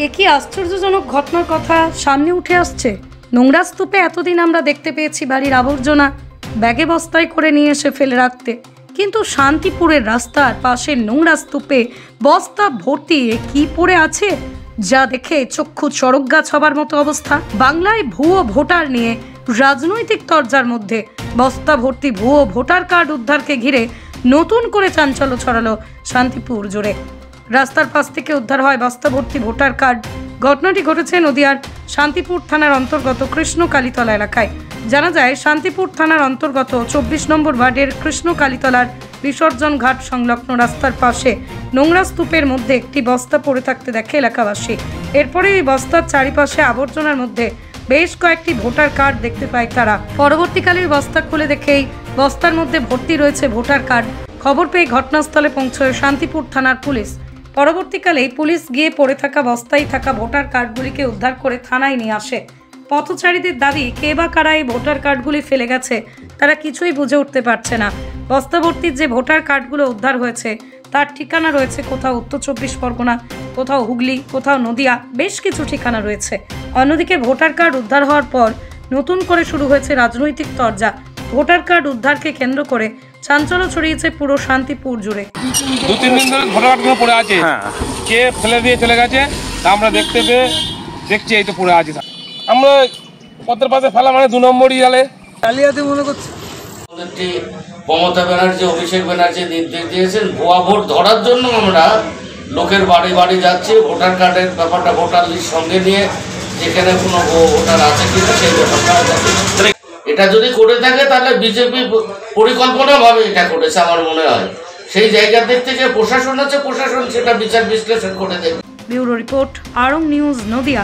একই আশ্চর্যজনক ঘটনার কথা সামনে উঠে আসছে। নোংরা স্তূপে এতদিন আমরা দেখতে পেয়েছি বাড়ির আবর্জনা ব্যাগে বস্তায় করে নিয়ে এসে ফেলে রাখতে, কিন্তু শান্তিপুরের রাস্তার পাশে নোংরা স্তূপে বস্তা ভর্তি কি পড়ে আছে যা দেখে চক্ষু চড়ক গাছ হবার মতো অবস্থা। বাংলায় ভুয়ো ভোটার নিয়ে রাজনৈতিক তরজার মধ্যে বস্তা ভর্তি ভুয়ো ভোটার কার্ড উদ্ধারকে ঘিরে নতুন করে চাঞ্চল্য ছড়ালো শান্তিপুর জুড়ে। রাস্তার পাশ থেকে উদ্ধার হয় বস্তা ভর্তি ভোটার কার্ড। ঘটনাটি ঘটেছে নদিয়ার শান্তিপুর থানার অন্তর্গত কৃষ্ণকালীতলা এলাকায়। জানা যায়, শান্তিপুর থানার অন্তর্গত 24 নম্বর ওয়ার্ডের কৃষ্ণকালীতলার বিসর্জন ঘাট সংলগ্ন রাস্তার পাশে নোংরা স্তূপের মধ্যে একটি বস্তা পড়ে থাকতে দেখে এলাকাবাসী। এরপরে এই বস্তার চারিপাশে আবর্জনার মধ্যে বেশ কয়েকটি ভোটার কার্ড দেখতে পায় তারা। পরবর্তীকালে বস্তা খুলে দেখেই বস্তার মধ্যে ভর্তি রয়েছে ভোটার কার্ড। খবর পেয়ে ঘটনাস্থলে পৌঁছয় শান্তিপুর থানার পুলিশ। পরবর্তীকালে পুলিশ গিয়ে পড়ে থাকা বস্তায় থাকা ভোটার কার্ডগুলিকে উদ্ধার করে থানায় নিয়ে আসে। পথচারীদের দাবি, কে বা কারা এই ভোটার কার্ডগুলি ফেলে গেছে তারা কিছুই বুঝে উঠতে পারছে না। বস্তা ভর্তির যে ভোটার কার্ডগুলো উদ্ধার হয়েছে তার ঠিকানা রয়েছে কোথাও উত্তর 24 পরগনা, কোথাও হুগলি, কোথাও নদিয়া, বেশ কিছু ঠিকানা রয়েছে। অন্যদিকে ভোটার কার্ড উদ্ধার হওয়ার পর নতুন করে শুরু হয়েছে রাজনৈতিক তরজা। ভোটার কার্ড উদ্ধারকে কেন্দ্র করে চাঞ্চল্য ছড়িয়েছে পুরো শান্তিপুর জুড়ে। 2-3 দিন ধরে ভোটার কার্ডগুলো পড়ে আছে, কে ফেলে দিয়ে চলে গেছে তা আমরা দেখছি এই তো পড়ে আছে। আমরা পথের পাশে ফেলা মানে 2 নম্বরই জালে আলিয়াতে মনে করছি। মমতা ব্যানার্জি, অভিষেক ব্যানার্জি নির্দেশ দিয়েছেন ভুয়া ভোট ধরার জন্য আমরা লোকের বাড়ি বাড়ি যাচ্ছি, ভোটার কার্ডের ব্যাপারটা ভোটার লিস্ট সঙ্গে নিয়ে যেখানে কোনো ভোটার আছে কিনা সেই ব্যাপারটা। এটা যদি করে থাকে তাহলে বিজেপি পরিকল্পনাভাবে এটা করেছে আমার মনে হয়। সেই জায়গা দিক থেকে প্রশাসন আছে, প্রশাসন সেটা বিচার বিশ্লেষণ করে দেবে। Bureau report, Arong news, Nadia.